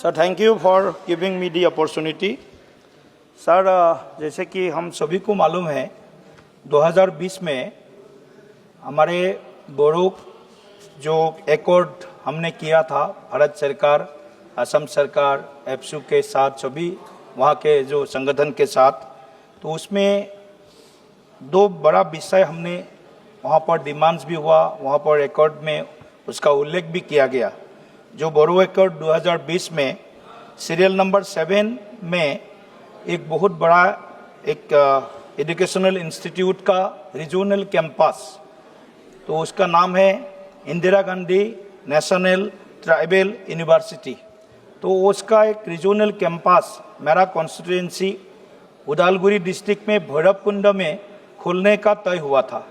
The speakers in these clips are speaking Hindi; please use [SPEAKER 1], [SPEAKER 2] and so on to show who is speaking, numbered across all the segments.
[SPEAKER 1] Sir thank you for giving me the opportunity. Sir जैसे कि हम सभी को मालूम है 2020 में हमारे बोडो जो एकॉर्ड हमने किया था भारत सरकार, असम सरकार, एप्सू के साथ सभी वहाँ के जो संगठन के साथ, तो उसमें दो बड़ा विषय हमने वहाँ पर डिमांड्स भी हुआ, वहाँ पर एकॉर्ड में उसका उल्लेख भी किया गया। जो बोडो एकॉर्ड 2020 में सीरियल नंबर 7 में एक बहुत बड़ा एक एजुकेशनल इंस्टीट्यूट का रीजनल कैंपस, तो उसका नाम है Indira Gandhi national tribal university. तो उसका एक रीजनल कैंपस मेरा कॉन्स्टिट्यूएंसी उदालगुरी डिस्ट्रिक्ट में भैरवकुंड में खोलने का तय हुआ था,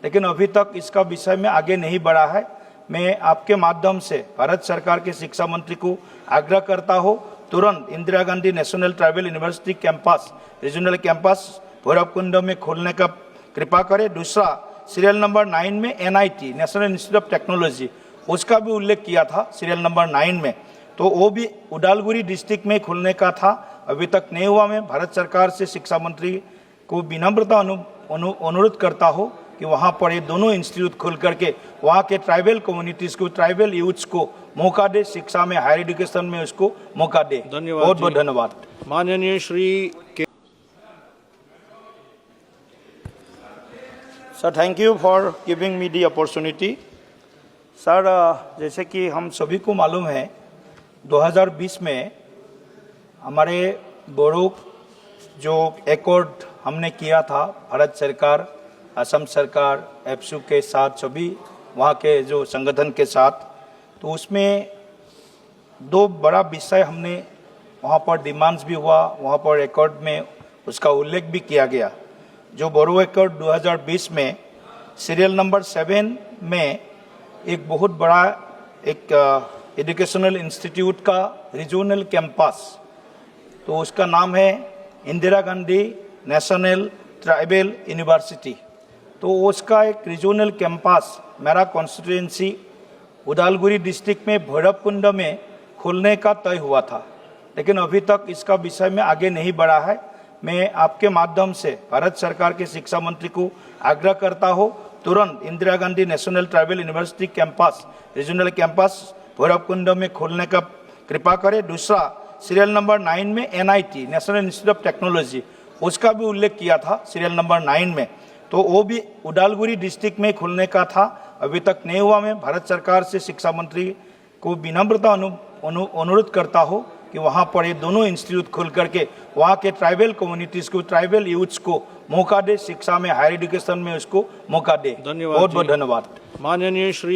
[SPEAKER 1] लेकिन अभी तक इसका विषय में आगे नहीं बढ़ा है। मैं आपके माध्यम से भारत सरकार के शिक्षा मंत्री को आग्रह करता हूँ तुरंत Indira Gandhi national tribal university campus, regional campus Bhairavkund में खोलने का कृपा करें। दूसरा, सीरियल नंबर 9 में NIT national institute of technology, उसका भी उल्लेख किया था सीरियल नंबर 9 में, तो वो भी उदालगुरी डिस्ट्रिक्ट में खुलने का था, अभी तक नहीं हुआ। मैं भारत सरकार से शिक्षा मंत्री को विनम्रता अनुरोध करता हूँ कि वहाँ पर ये दोनों इंस्टीट्यूट खोल करके वहाँ के ट्राइबल कम्युनिटीज़ को, ट्राइबल यूथ्स को मौका दे, शिक्षा में, हायर एजुकेशन में उसको मौका दे।
[SPEAKER 2] धन्यवाद।
[SPEAKER 1] बहुत बहुत धन्यवाद।
[SPEAKER 2] माननीय श्री के
[SPEAKER 1] sir thank you for giving me the opportunity. Sir जैसे कि हम सभी को मालूम है 2020 में हमारे बोडो जो एकॉर्ड हमने किया था भारत सरकार, असम सरकार, एप्सू के साथ सभी वहाँ के जो संगठन के साथ, तो उसमें दो बड़ा विषय हमने वहाँ पर डिमांड्स भी हुआ, वहाँ पर एकॉर्ड में उसका उल्लेख भी किया गया। जो बोडो एकॉर्ड 2020 में सीरियल नंबर 7 में एक बहुत बड़ा एक एजुकेशनल इंस्टीट्यूट का रीजनल कैंपस, तो उसका नाम है Indira Gandhi national tribal university. तो उसका एक रीजनल कैंपस मेरा कॉन्स्टिट्यूएंसी उदालगुरी डिस्ट्रिक्ट में भैरवकुंड में खोलने का तय हुआ था, लेकिन अभी तक इसका विषय में आगे नहीं बढ़ा है। मैं आपके माध्यम से भारत सरकार के शिक्षा मंत्री को आग्रह करता हूँ तुरंत Indira Gandhi national tribal university campus, regional campus Bhairavkund में खोलने का कृपा करें। दूसरा, सीरियल नंबर 9 में NIT national institute of technology, उसका भी उल्लेख किया था सीरियल नंबर 9 में, तो वो भी उदालगुरी डिस्ट्रिक्ट में खुलने का था, अभी तक नहीं हुआ। मैं भारत सरकार से शिक्षा मंत्री को विनम्रता अनुरोध करता हूँ कि वहाँ पर ये दोनों इंस्टीट्यूट खोल करके वहाँ के ट्राइबल कम्युनिटीज़ को, ट्राइबल यूथ्स को मौका दे, शिक्षा में, हायर एजुकेशन में उसको मौका दे।
[SPEAKER 2] धन्यवाद।
[SPEAKER 1] बहुत बहुत धन्यवाद।
[SPEAKER 2] माननीय श्री